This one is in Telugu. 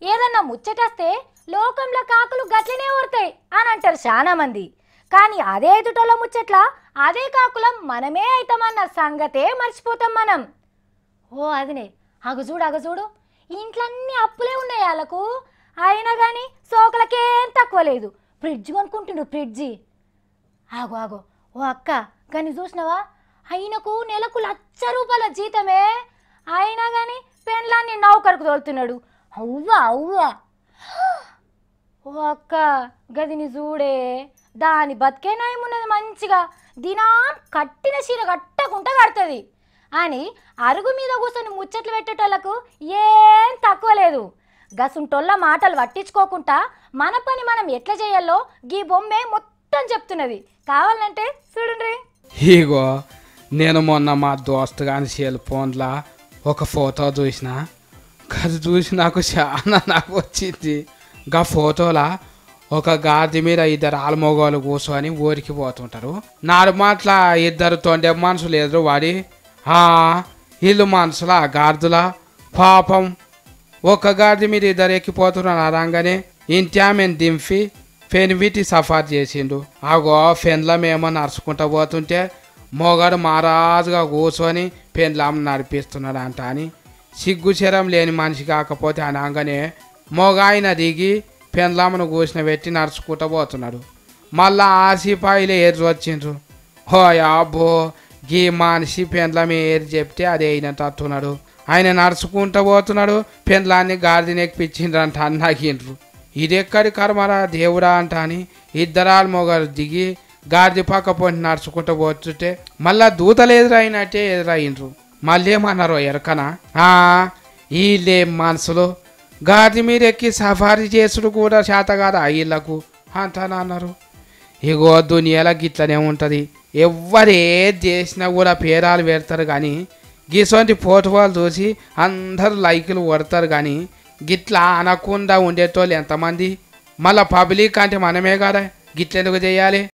ఏదన్నా ముచ్చటస్తే లోకంలో కాకులు గట్లనే ఓడతాయి అని అంటారు చాలా మంది. కానీ అదే ఎదుటోళ్ళ ముచ్చట్ల అదే కాకులం మనమే అవుతామన్న సంగతే మర్చిపోతాం మనం. ఓ అదినే అగజూడు ఇంట్లన్నీ అప్పులే ఉన్నాయి వాళ్ళకు. అయినా కానీ సోకలకేం తక్కువ లేదు. ఫ్రిడ్జ్ కొనుక్కుంటుండు ఫ్రిడ్జి. ఆగో ఓ అక్క కానీ చూసినావా, ఆయనకు నెలకు ₹1,00,000 జీతమే. అయినా కానీ పెండ్లాన్ని నౌకరుకు తోలుతున్నాడు. అవ్వా ఓ అక్క గదిని చూడే, దాని బతికే నయమున్నది మంచిగా. దినం కట్టిన చీర కట్టకుండా కడుతుంది అని అరుగు మీద కూర్చొని ముచ్చట్లు పెట్టేటోళ్లకు ఏం తక్కువ లేదు. గసుంటోళ్ళ మాటలు పట్టించుకోకుండా మన పని మనం ఎట్లా చేయాలో గీ బొమ్మే మొత్తం చెప్తున్నది. కావాలంటే చూడండి. ఇగో నేను మొన్న మా దోస్తు గాని సెల్ ఫోన్లో ఒక ఫోటో చూసిన. అది చూసి నాకు చాలా వచ్చింది. గా ఫోటోలా ఒక గాది మీద 2 ఆల్మోగోలు కూర్చొని ఊరికి పోతుంటారు. నాడు మాట్ల 2 తొండే మనుషులు ఎదురు వాడి ఇల్లు మనుషుల గాడిదల పాపం ఒక గాడి మీద 2 ఎక్కిపోతున్నారు. అనగానే ఇంటి ఆమెను దింపి పెనివిటి సఫార్ చేసిండు. ఆగో పెండ్లమేమో నడుచుకుంటూ పోతుంటే మొగాడు మహారాజుగా కూర్చొని పెండ్లాం నడిపిస్తున్నాడు అంట అని సిగ్గుచరం లేని మనిషి కాకపోతే అనగానే మొగాయన దిగి పెండ్లామును కూసిన పెట్టి నడుచుకుంటూ పోతున్నాడు. మళ్ళా ఆ సిపాయిలే ఏరు వచ్చిండ్రు. హో అబ్బో గీ మనిషి పెండ్లం ఏరు చెప్తే అదే అయినట్టున్నాడు. ఆయన నడుచుకుంటూ పోతున్నాడు, పెండ్లాన్ని గాడిదని ఎక్కిపించిండ్రంట అన్నాగిండ్రు. ఇదెక్కడి కర్మరా దేవుడా అంట అని 2 మొగలు దిగి గాడిది పక్క పొంటి నడుచుకుంటూ పోతుంటే మళ్ళా దూతలు ఎదురైనట్టే ఎదురైండ్రు. మళ్ళీ ఏమన్నారో ఎరకనా, వీళ్ళేం మనసులో గాడి మీద ఎక్కి సఫారీ చేసుడు కూడా చేత కాదు వీళ్ళకు అంటానన్నారు. ఇగో దునియాలో గిట్లనే ఉంటుంది. ఎవ్వరు ఏది చేసినా కూడా పేరాలు పెడతారు కానీ గిసొంటి ఫోటోలు చూసి అందరూ లైకులు కొడతారు. కానీ గిట్లా అనకుండా ఉండేటోళ్ళు ఎంతమంది? మళ్ళీ పబ్లిక్ అంటే మనమే కదా, గిట్లెందుకు చేయాలి?